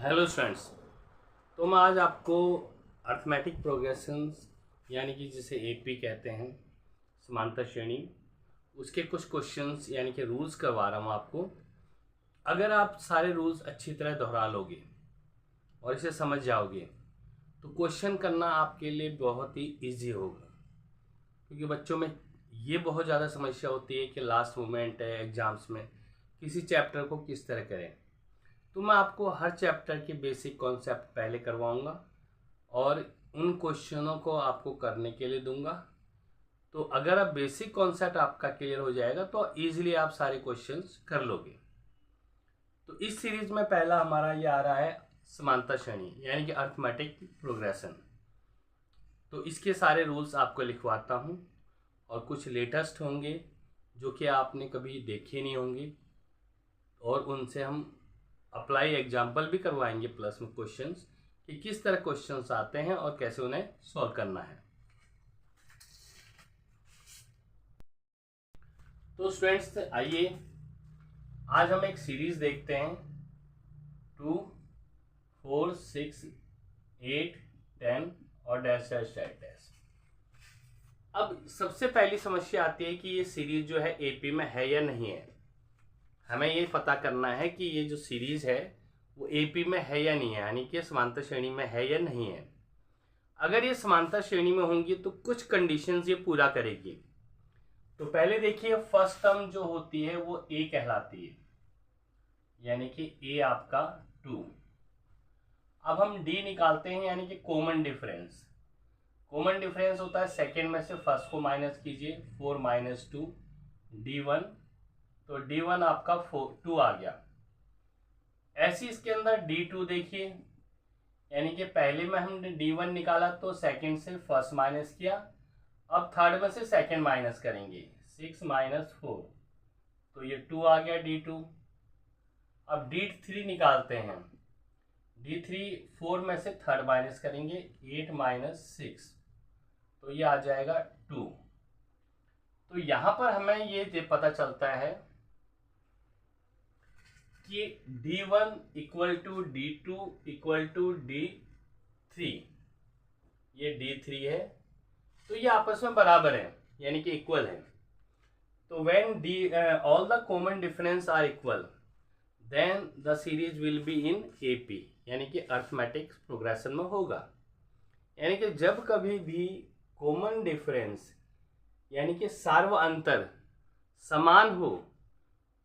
Hello students. तो मैं आज आपको अर्थमेटिक प्रोग्रेशंस यानी कि जिसे एपी कहते हैं, समांतर श्रेणी, उसके कुछ क्वेश्चंस यानी कि रूल्स करवा रहा हूँ आपको। अगर आप सारे रूल्स अच्छी तरह दोहरा लोगे और इसे समझ जाओगे तो क्वेश्चन करना आपके लिए बहुत ही इजी होगा, क्योंकि बच्चों में ये बहुत ज़्यादा समस्या होती है कि लास्ट मोमेंट है एग्ज़ाम्स में किसी चैप्टर को किस तरह करें। तो मैं आपको हर चैप्टर के बेसिक कॉन्सेप्ट पहले करवाऊंगा और उन क्वेश्चनों को आपको करने के लिए दूंगा। तो अगर आप बेसिक कॉन्सेप्ट आपका क्लियर हो जाएगा तो इजीली आप सारे क्वेश्चंस कर लोगे। तो इस सीरीज में पहला हमारा ये आ रहा है समांतर श्रेणी यानी कि अर्थमेटिक प्रोग्रेशन। तो इसके सारे रूल्स आपको लिखवाता हूँ और कुछ लेटेस्ट होंगे जो कि आपने कभी देखे नहीं होंगे, और उनसे हम अप्लाई एग्जाम्पल भी करवाएंगे प्लस में क्वेश्चंस कि किस तरह क्वेश्चंस आते हैं और कैसे उन्हें सॉल्व करना है। तो स्टूडेंट्स आइए आज हम एक सीरीज देखते हैं 2, 4, 6, 8, 10 और डैश डैश डैश डैश। अब सबसे पहली समस्या आती है कि ये सीरीज जो है एपी में है या नहीं है। हमें ये पता करना है कि ये जो सीरीज है वो एपी में है या नहीं है, यानी कि समांतर श्रेणी में है या नहीं है। अगर ये समांतर श्रेणी में होंगी तो कुछ कंडीशंस ये पूरा करेगी। तो पहले देखिए, फर्स्ट टर्म जो होती है वो ए कहलाती है, यानी कि ए आपका 2। अब हम डी निकालते हैं, यानी कि कॉमन डिफरेंस। कॉमन डिफरेंस होता है सेकेंड में से फर्स्ट को माइनस कीजिए, 4 - 2 D1। तो D1 आपका 2 आ गया। ऐसी इसके अंदर D2 देखिए, यानी कि पहले में हमने D1 निकाला तो सेकंड से फर्स्ट माइनस किया, अब थर्ड में से सेकंड माइनस करेंगे, 6 - 4 तो ये 2 आ गया D2। अब D3 निकालते हैं, D3 4 में से थर्ड माइनस करेंगे, 8 - 6 तो ये आ जाएगा 2। तो यहाँ पर हमें ये पता चलता है कि D1 = D2 = D3। ये D3 है तो ये आपस में बराबर है, यानी कि इक्वल है। तो when all the common difference are equal then the series will be in AP, यानी कि अर्थमेटिक प्रोग्रेशन में होगा। यानी कि जब कभी भी कॉमन डिफरेंस यानी कि सार्व अंतर समान हो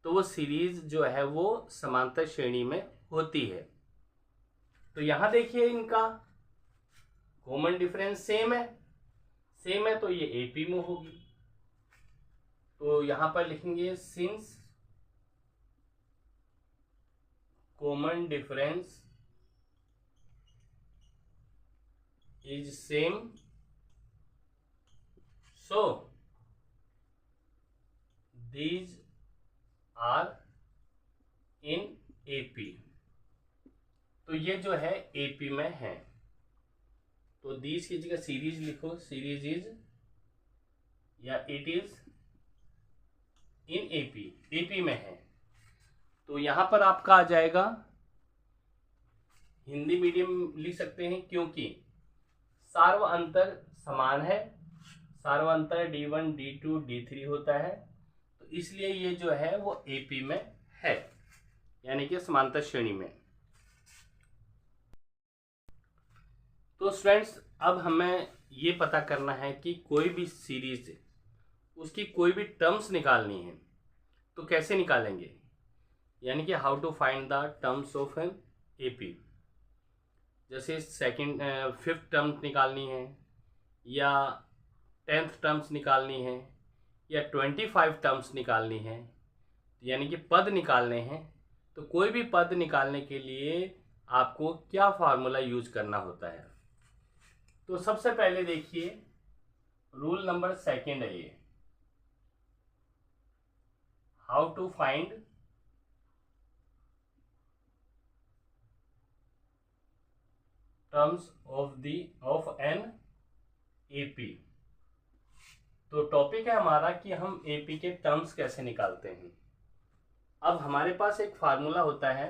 तो वो सीरीज जो है वो समांतर श्रेणी में होती है। तो यहां देखिए इनका कॉमन डिफरेंस सेम है तो ये एपी में होगी। तो यहां पर लिखेंगे since common difference is same so these are in AP. तो ये जो है एपी में है। तो दीज की जगह सीरीज लिखो, सीरीज इज या it is in AP, AP में है। तो यहां पर आपका आ जाएगा, हिंदी मीडियम लिख सकते हैं क्योंकि सार्व अंतर समान है। सार्व अंतर D1 D2 D3 होता है, तो इसलिए ये जो है वो एपी में है, यानी कि समांतर श्रेणी में। तो स्टूडेंट्स अब हमें ये पता करना है कि कोई भी सीरीज उसकी कोई भी टर्म्स निकालनी है तो कैसे निकालेंगे, यानी कि how to find the terms of an AP. जैसे सेकंड 5th टर्म्स निकालनी है या 10th टर्म्स निकालनी है या 25 टर्म्स निकालनी है, यानी कि पद निकालने हैं। तो कोई भी पद निकालने के लिए आपको क्या फार्मूला यूज करना होता है। तो सबसे पहले देखिए, रूल नंबर 2 है ये, how to find terms of an AP. तो टॉपिक है हमारा कि हम एपी के टर्म्स कैसे निकालते हैं। अब हमारे पास एक फार्मूला होता है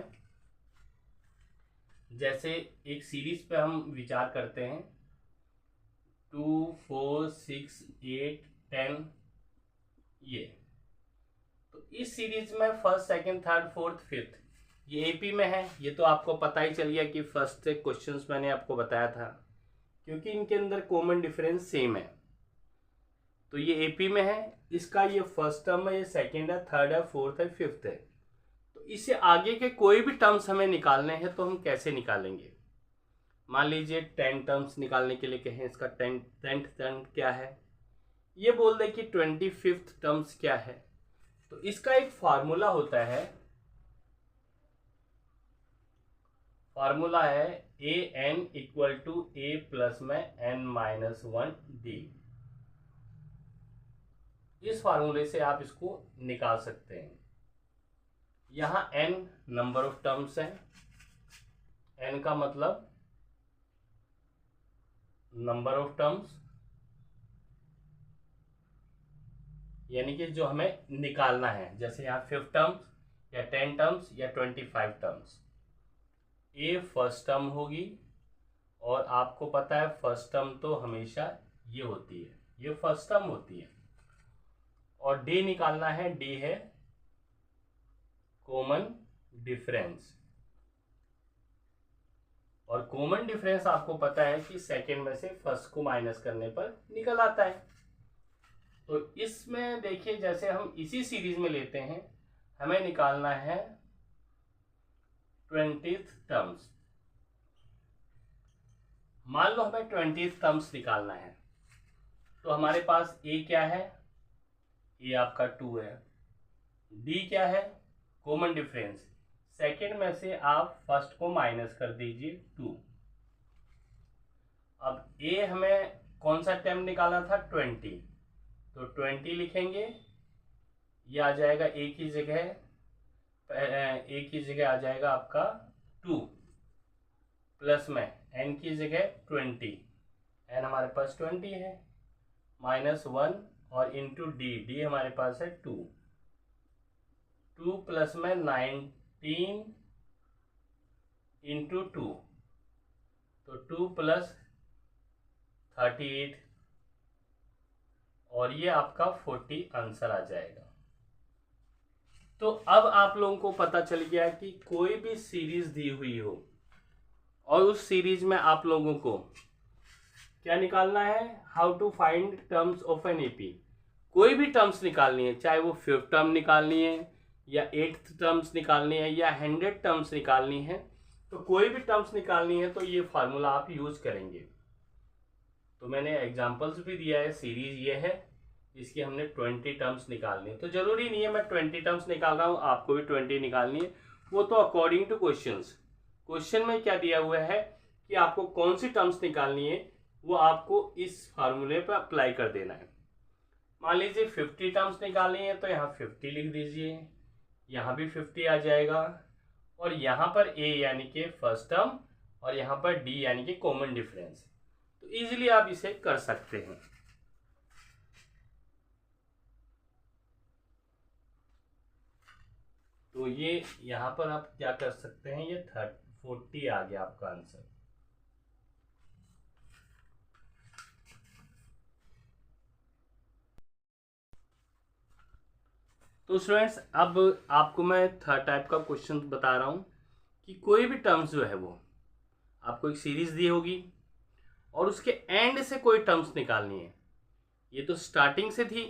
जैसे एक सीरीज पे हम विचार करते हैं 2, 4, 6, 8, 10, ये तो इस सीरीज में first, second, third, fourth, fifth ये एपी में है। ये तो आपको पता ही चल गया कि फर्स्ट से क्वेश्चंस मैंने आपको बताया था, क्योंकि इनके अंदर कॉमन डिफरेंस सेम है। तो ये एपी में है, इसका ये फर्स्ट टर्म है, ये सेकंड है, थर्ड है, फोर्थ है, फिफ्थ है। तो इससे आगे के कोई भी टर्म्स हमें निकालने हैं तो हम कैसे निकालेंगे। मान लीजिए 10 टर्म्स निकालने के लिए कहें, इसका टेंथ टर्म क्या है, ये बोल दे कि 25th टर्म्स क्या है। तो इसका एक फार्मूला होता है, फार्मूला है a n equal to a plus में एन माइनस 1 डी। इस फार्मूले से आप इसको निकाल सकते हैं। यहां n नंबर ऑफ टर्म्स है, n का मतलब नंबर ऑफ टर्म्स, यानी कि जो हमें निकालना है। जैसे यहाँ 5 टर्म्स या 10 टर्म्स या 25 टर्म्स। ए फर्स्ट टर्म होगी, और आपको पता है फर्स्ट टर्म तो हमेशा ये होती है, ये फर्स्ट टर्म होती है। और डी निकालना है, डी है कॉमन डिफरेंस। और कॉमन डिफरेंस आपको पता है कि सेकंड में से फर्स्ट को माइनस करने पर निकल आता है। तो इसमें देखिए, जैसे हम इसी सीरीज में लेते हैं, हमें निकालना है 20th टर्म्स। मान लो हमें 20th टर्म्स निकालना है, तो हमारे पास ए क्या है, ए आपका 2 है। डी क्या है, कॉमन डिफरेंस, सेकेंड में से आप फर्स्ट को माइनस कर दीजिए 2। अब ए हमें कौन सा टर्म निकालना था, 20, तो 20 लिखेंगे। ये आ जाएगा ए की जगह आ जाएगा आपका 2, प्लस में एन की जगह 20, एन हमारे पास 20 है, माइनस 1 और इंटू डी, डी हमारे पास है 2 प्लस में 19 इंटू 2, तो 2 प्लस 38, और ये आपका 40 आंसर आ जाएगा। तो अब आप लोगों को पता चल गया कि कोई भी सीरीज दी हुई हो और उस सीरीज में आप लोगों को क्या निकालना है, how to find terms of an AP. कोई भी टर्म्स निकालनी है, चाहे वो 5th टर्म निकालनी है या 8th टर्म्स निकालनी है या 100 टर्म्स निकालनी है, तो कोई भी टर्म्स निकालनी है तो ये फार्मूला आप यूज करेंगे। तो मैंने एग्जांपल्स भी दिया है, सीरीज ये है इसकी हमने 20 टर्म्स निकालनी है। तो जरूरी नहीं है मैं 20 टर्म्स निकाल रहा हूँ, आपको भी 20 निकालनी है। वो तो अकॉर्डिंग टू क्वेश्चन में क्या दिया हुआ है कि आपको कौन सी टर्म्स निकालनी है, वो आपको इस फार्मूले पर अप्लाई कर देना है। मान लीजिए 50 टर्म्स निकालनी है, तो यहाँ 50 लिख दीजिए, यहाँ भी 50 आ जाएगा, और यहाँ पर ए यानी कि फर्स्ट टर्म और यहाँ पर डी यानी कि कॉमन डिफरेंस। तो इजीली आप इसे कर सकते हैं। तो ये यहाँ पर आप क्या कर सकते हैं, ये 40 आ गया आपका आंसर। तो स्टूडेंट्स, अब आपको मैं थर्ड टाइप का क्वेश्चन बता रहा हूँ कि कोई भी टर्म्स जो है वो आपको एक सीरीज दी होगी और उसके एंड से कोई टर्म्स निकालनी है। ये तो स्टार्टिंग से थी,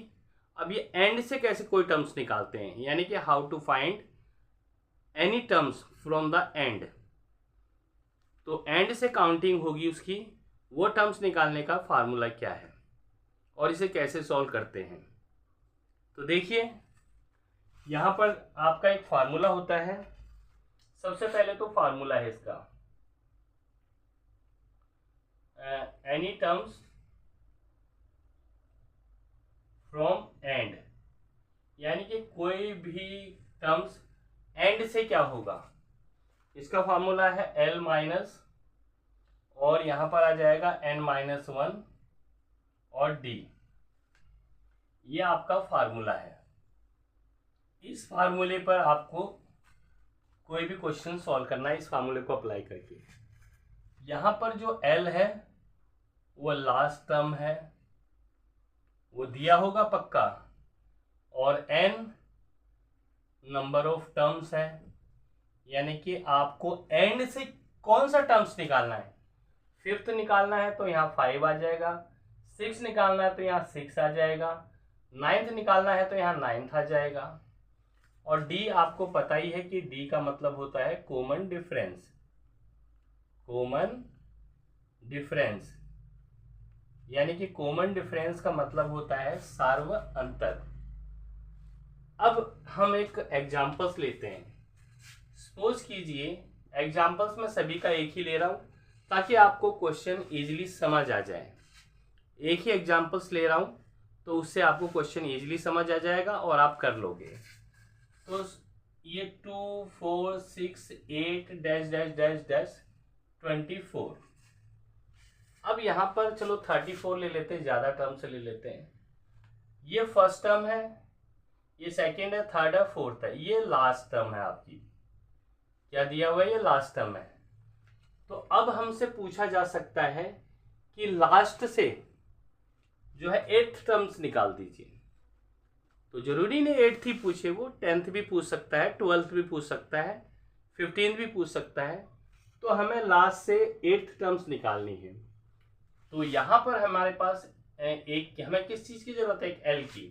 अब ये एंड से कैसे कोई टर्म्स निकालते हैं, यानी कि how to find any terms from the end. तो एंड से काउंटिंग होगी उसकी, वो टर्म्स निकालने का फार्मूला क्या है और इसे कैसे सॉल्व करते हैं। तो देखिए, यहाँ पर आपका एक फार्मूला होता है। सबसे पहले तो फार्मूला है इसका, एनी टर्म्स फ्रॉम एंड, यानी कि कोई भी टर्म्स एंड से क्या होगा, इसका फार्मूला है एल माइनस, और यहां पर आ जाएगा n-1 और d। ये आपका फार्मूला है। इस फार्मूले पर आपको कोई भी क्वेश्चन सॉल्व करना है इस फार्मूले को अप्लाई करके। यहाँ पर जो एल है वो लास्ट टर्म है, वो दिया होगा पक्का, और एन नंबर ऑफ टर्म्स है, यानी कि आपको एंड से कौन सा टर्म्स निकालना है। फिफ्थ निकालना है तो यहाँ 5 आ जाएगा, 6 निकालना है तो यहाँ 6 आ जाएगा, 9th निकालना है तो यहाँ 9th आ जाएगा। और डी आपको पता ही है कि डी का मतलब होता है कॉमन डिफरेंस। कॉमन डिफरेंस यानी कि कॉमन डिफरेंस का मतलब होता है सार्व अंतर। अब हम एक एग्जांपल्स लेते हैं। सपोज कीजिए, एग्जांपल्स में सभी का एक ही ले रहा हूं ताकि आपको क्वेश्चन इजीली समझ आ जाए। एक ही एग्जांपल्स ले रहा हूं तो उससे आपको क्वेश्चन इजीली समझ आ जाएगा और आप कर लोगे। तो ये 2 4 6 8 डैश डैश डैश डैश 24। अब यहाँ पर चलो 34 ले लेते हैं, ज़्यादा टर्म से ले लेते हैं। ये फर्स्ट टर्म है, ये सेकेंड है, थर्ड है, फोर्थ है, ये लास्ट टर्म है आपकी। क्या दिया हुआ है? ये लास्ट टर्म है। तो अब हमसे पूछा जा सकता है कि लास्ट से जो है 8th टर्म्स निकाल दीजिए। तो जरूरी नहीं 8th ही पूछे, वो 10th भी पूछ सकता है, 12th भी पूछ सकता है, 15th भी पूछ सकता है। तो हमें लास्ट से 8th टर्म्स निकालनी है। तो यहाँ पर हमारे पास एक, हमें किस चीज की जरूरत है? एक एल की।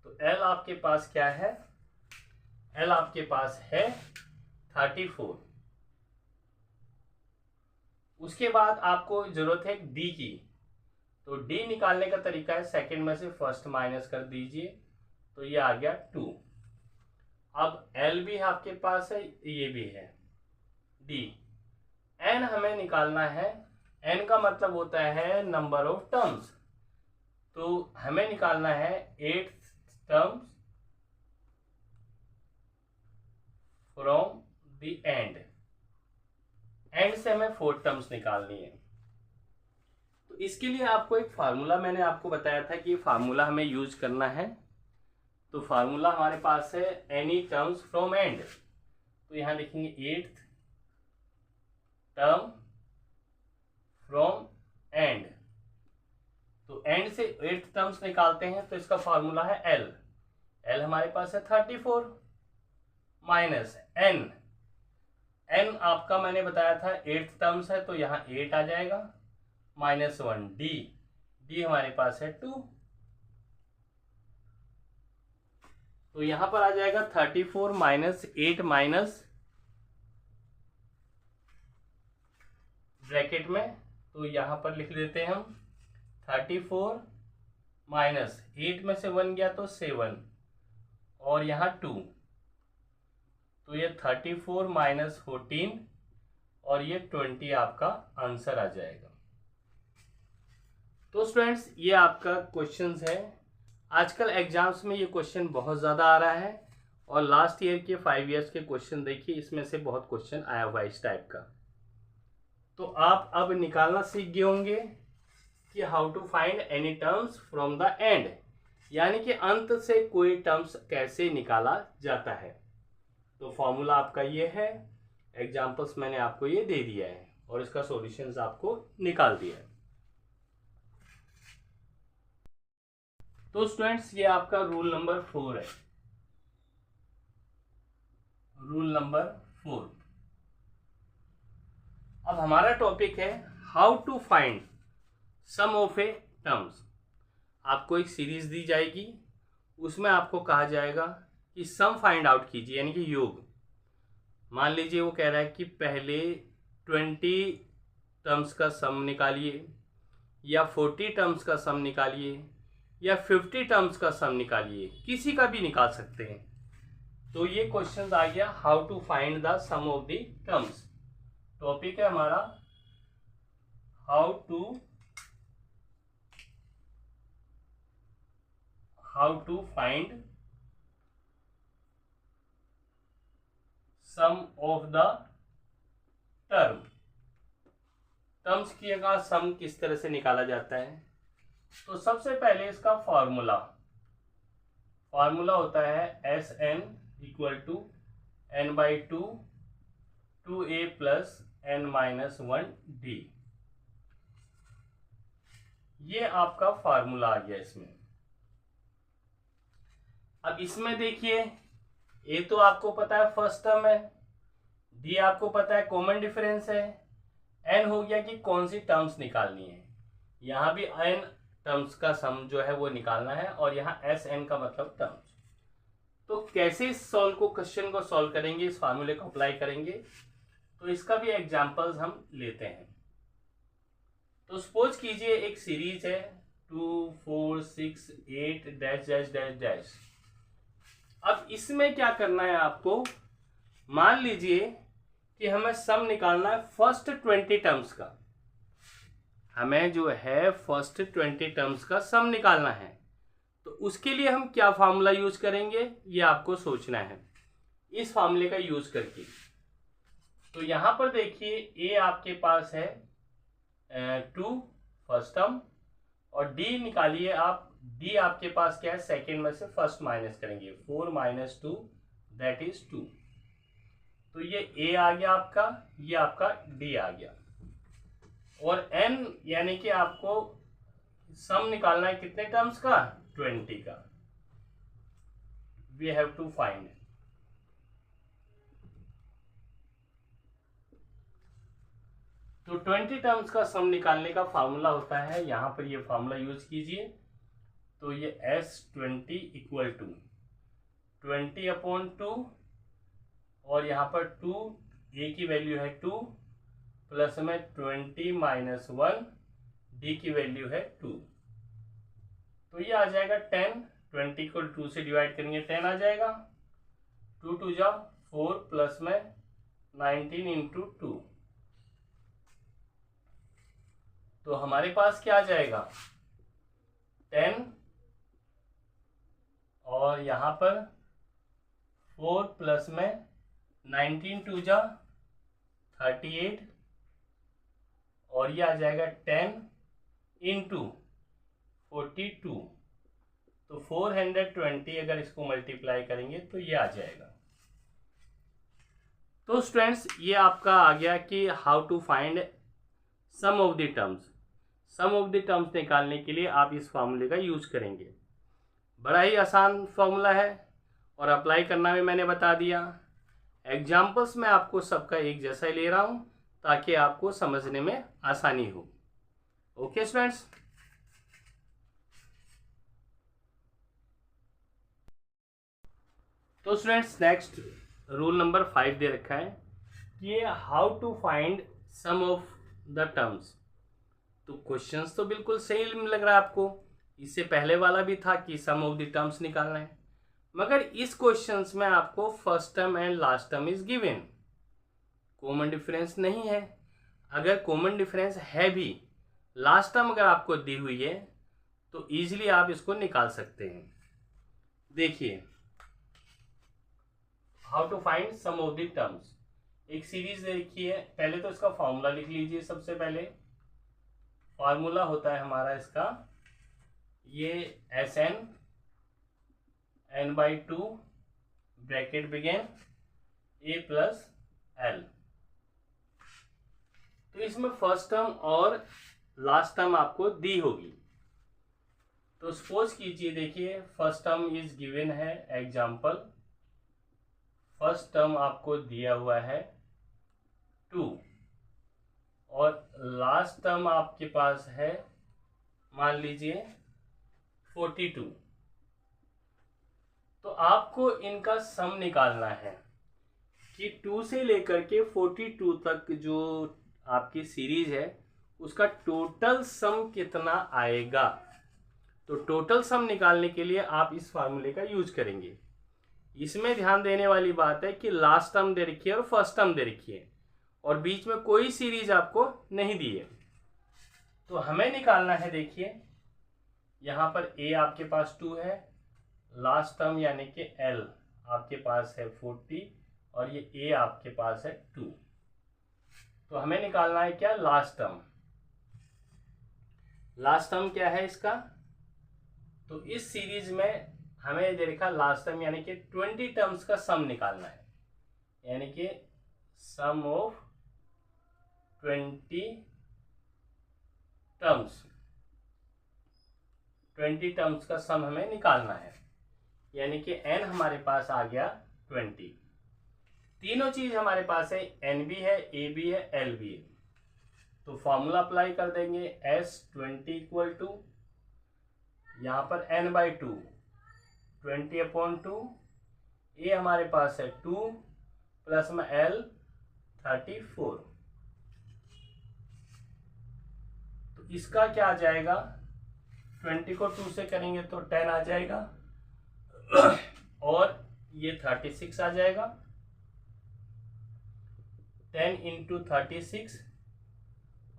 तो एल आपके पास क्या है? एल आपके पास है 34। उसके बाद आपको जरूरत है डी की। तो डी निकालने का तरीका है सेकंड में से फर्स्ट माइनस कर दीजिए, तो ये आ गया 2। अब एल भी आपके पास है, ये भी है डी। एन हमें निकालना है, एन का मतलब होता है नंबर ऑफ टर्म्स। तो हमें निकालना है 8th terms from the and. And से हमें 4 टर्म्स निकालनी है। तो इसके लिए आपको एक फार्मूला मैंने आपको बताया था कि फार्मूला हमें यूज करना है। तो फार्मूला हमारे पास है एनी टर्म्स फ्रॉम एंड। तो यहां लिखेंगे 8th टर्म फ्रॉम एंड। तो एंड से 8th टर्म्स निकालते हैं, तो इसका फार्मूला है एल। एल हमारे पास है 34 माइनस एन। एन आपका मैंने बताया था 8th टर्म्स है, तो यहाँ 8 आ जाएगा, -1 डी। डी हमारे पास है 2। तो यहां पर आ जाएगा 34 माइनस 8 माइनस ब्रैकेट में, तो यहां पर लिख देते हैं हम 34 माइनस 8 में से 1 गया तो 7 और यहाँ 2। तो ये 34 माइनस 14 और ये 20 आपका आंसर आ जाएगा। तो स्टूडेंट्स ये आपका क्वेश्चंस है। आजकल एग्जाम्स में ये क्वेश्चन बहुत ज़्यादा आ रहा है और लास्ट ईयर के 5 इयर्स के क्वेश्चन देखिए, इसमें से बहुत क्वेश्चन आया हुआ है इस टाइप का। तो आप अब निकालना सीख गए होंगे कि how to find any terms from the end, यानी कि अंत से कोई टर्म्स कैसे निकाला जाता है। तो फॉर्मूला आपका ये है, एग्जाम्पल्स मैंने आपको ये दे दिया है और इसका सॉल्यूशंस आपको निकाल दिया है। तो स्टूडेंट्स ये आपका रूल नंबर 4 है। Rule number 4। अब हमारा टॉपिक है how to find sum of a terms. आपको एक सीरीज दी जाएगी, उसमें आपको कहा जाएगा कि सम फाइंड आउट कीजिए, यानी कि योग। मान लीजिए वो कह रहा है कि पहले 20 टर्म्स का सम निकालिए, या 40 टर्म्स का सम निकालिए, या 50 टर्म्स का सम निकालिए, किसी का भी निकाल सकते हैं। तो ये क्वेश्चन आ गया how to find the sum of the terms. Topic है हमारा how to find sum of the term. Terms की का सम किस तरह से निकाला जाता है। तो सबसे पहले इसका फॉर्मूला होता है SN equal to n/2 2a plus n-1d। ये आपका फार्मूला आ गया इसमें। अब इसमें देखिए, ए तो आपको पता है फर्स्ट टर्म है, डी आपको पता है कॉमन डिफरेंस है, एन हो गया कि कौन सी टर्म्स निकालनी है। यहाँ भी एन टर्म्स का सम जो है वो निकालना है, और यहाँ एस एन का मतलब टर्म्स। तो कैसे इस क्वेश्चन को सॉल्व करेंगे, इस फार्मूले को अप्लाई करेंगे, तो इसका भी एग्जांपल्स हम लेते हैं। तो सपोज कीजिए एक सीरीज है 2 4 6 8 डैश डैश डैश डैश। अब इसमें क्या करना है आपको, मान लीजिए कि हमें सम निकालना है फर्स्ट 20 टर्म्स का। हमें जो है फर्स्ट 20 टर्म्स का सम निकालना है, तो उसके लिए हम क्या फार्मूला यूज करेंगे ये आपको सोचना है, इस फार्मूले का यूज करके। तो यहां पर देखिए ए आपके पास है 2 फर्स्ट टर्म, और डी निकालिए आप। डी आपके पास क्या है, सेकेंड में से फर्स्ट माइनस करेंगे, 4 - 2 दैट इज 2। तो ये ए आ गया आपका, ये आपका डी आ गया। और एन यानी कि आपको सम निकालना है कितने टर्म्स का, 20 का। We have to find. तो 20 टर्म्स का सम निकालने का फार्मूला होता है, यहां पर ये फार्मूला यूज कीजिए। तो ये S20 इक्वल टू 20/2, और यहाँ पर 2 ए की वैल्यू है 2, प्लस में 20 - 1 डी की वैल्यू है 2। तो ये आ जाएगा 10। 20 को 2 से डिवाइड करेंगे 10 आ जाएगा। 2 2 जा 4, प्लस में 19 × 2। तो हमारे पास क्या आ जाएगा 10, और यहाँ पर 4 प्लस में 19 2 जा 38, और ये आ जाएगा 10 × 42। तो 420 अगर इसको मल्टीप्लाई करेंगे तो ये आ जाएगा। तो स्टूडेंट्स ये आपका आ गया कि how to find sum of the terms. Sum of the terms निकालने के लिए आप इस फार्मूले का यूज करेंगे। बड़ा ही आसान फार्मूला है, और अप्लाई करना भी मैंने बता दिया। एग्जाम्पल्स में आपको सबका एक जैसा ही ले रहा हूं, ताकि आपको समझने में आसानी हो। Okay students. तो स्टूडेंट्स नेक्स्ट रूल नंबर 5 दे रखा है कि how to find sum of the terms. तो क्वेश्चंस तो बिल्कुल सही लग रहा है आपको, इससे पहले वाला भी था कि सम ऑफ द टर्म्स निकालना है, मगर इस क्वेश्चंस में आपको first term and last term is given, common difference नहीं है। अगर कॉमन डिफरेंस है भी, लास्ट टर्म अगर आपको दी हुई है, तो इजीली आप इसको निकाल सकते हैं। देखिए how to find sum of the terms. एक सीरीज देखी है, पहले तो इसका फॉर्मूला लिख लीजिए। सबसे पहले फार्मूला होता है हमारा इसका, ये Sn n/2 bracket begin a plus l। तो इसमें फर्स्ट टर्म और लास्ट टर्म आपको दी होगी। तो सपोज कीजिए, देखिए फर्स्ट टर्म इज गिवन है, एग्जाम्पल फर्स्ट टर्म आपको दिया हुआ है 2, और लास्ट टर्म आपके पास है मान लीजिए 42। तो आपको इनका सम निकालना है कि 2 से लेकर के 42 तक जो आपकी सीरीज है उसका टोटल सम कितना आएगा। तो टोटल सम निकालने के लिए आप इस फार्मूले का यूज करेंगे। इसमें ध्यान देने वाली बात है कि लास्ट टर्म दे रखी है और फर्स्ट टर्म दे रखी है, और बीच में कोई सीरीज आपको नहीं दी है। तो हमें निकालना है, देखिए यहाँ पर a आपके पास 2 है, लास्ट टर्म यानी कि l आपके पास है 40, और ये a आपके पास है 2। तो हमें निकालना है क्या, लास्ट टर्म। लास्ट टर्म क्या है इसका, तो इस सीरीज में हमें दे रखा लास्ट टर्म यानी कि 20 टर्म्स का सम निकालना है। यानी कि सम ऑफ 20 टर्म्स, 20 टर्म्स का सम हमें निकालना है, यानी कि n हमारे पास आ गया 20। तीनों चीज हमारे पास है, n भी है, a भी है, l भी है। तो फॉर्मूला अप्लाई कर देंगे, S20 इक्वल टू यहाँ पर n/2 20/2, a हमारे पास है 2 प्लस में l 34। तो इसका क्या आ जाएगा, 20 को 2 से करेंगे तो 10 आ जाएगा और ये 36 आ जाएगा। 10 इंटू 36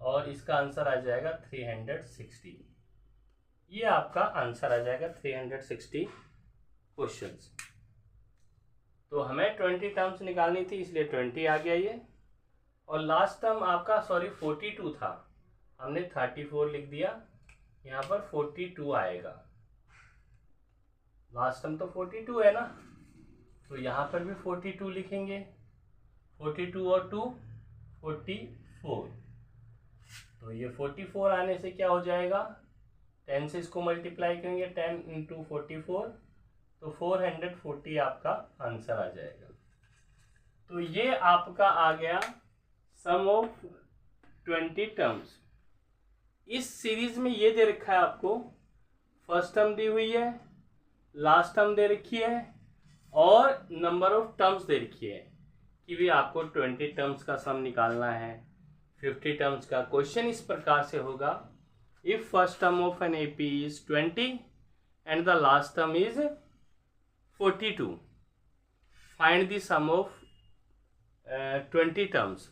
और इसका आंसर आ जाएगा 360। ये आपका आंसर आ जाएगा 360 क्वेश्चंस। तो हमें 20 टर्म्स निकालनी थी, इसलिए 20 आ गया ये। और लास्ट टर्म आपका 42 था, हमने 34 लिख दिया, यहाँ पर 42 आएगा। लास्ट टर्म तो 42 है ना, तो यहाँ पर भी 42 लिखेंगे। 42 और 2 44, तो ये 44 आने से क्या हो जाएगा, 10 से इसको मल्टीप्लाई करेंगे, 10 इंटू 44, तो 440 आपका आंसर आ जाएगा। तो ये आपका आ गया सम ऑफ 20 टर्म्स। इस सीरीज में ये दे रखा है आपको, फर्स्ट टर्म दी हुई है, लास्ट टर्म दे रखी है और नंबर ऑफ टर्म्स दे रखी है कि भी आपको 20 टर्म्स का सम निकालना है, 50 टर्म्स का। क्वेश्चन इस प्रकार से होगा, if first term of an AP is 20 and the last term is 42, find the sum of 20 terms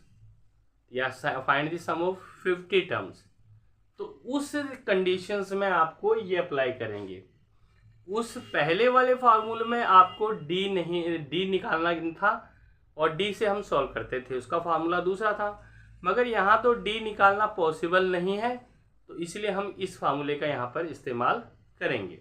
या find the sum of 50 terms. तो उस कंडीशंस में आपको ये अप्लाई करेंगे। उस पहले वाले फार्मूले में आपको डी निकालना था और डी से हम सॉल्व करते थे, उसका फार्मूला दूसरा था, मगर यहाँ तो डी निकालना पॉसिबल नहीं है, तो इसलिए हम इस फार्मूले का यहाँ पर इस्तेमाल करेंगे।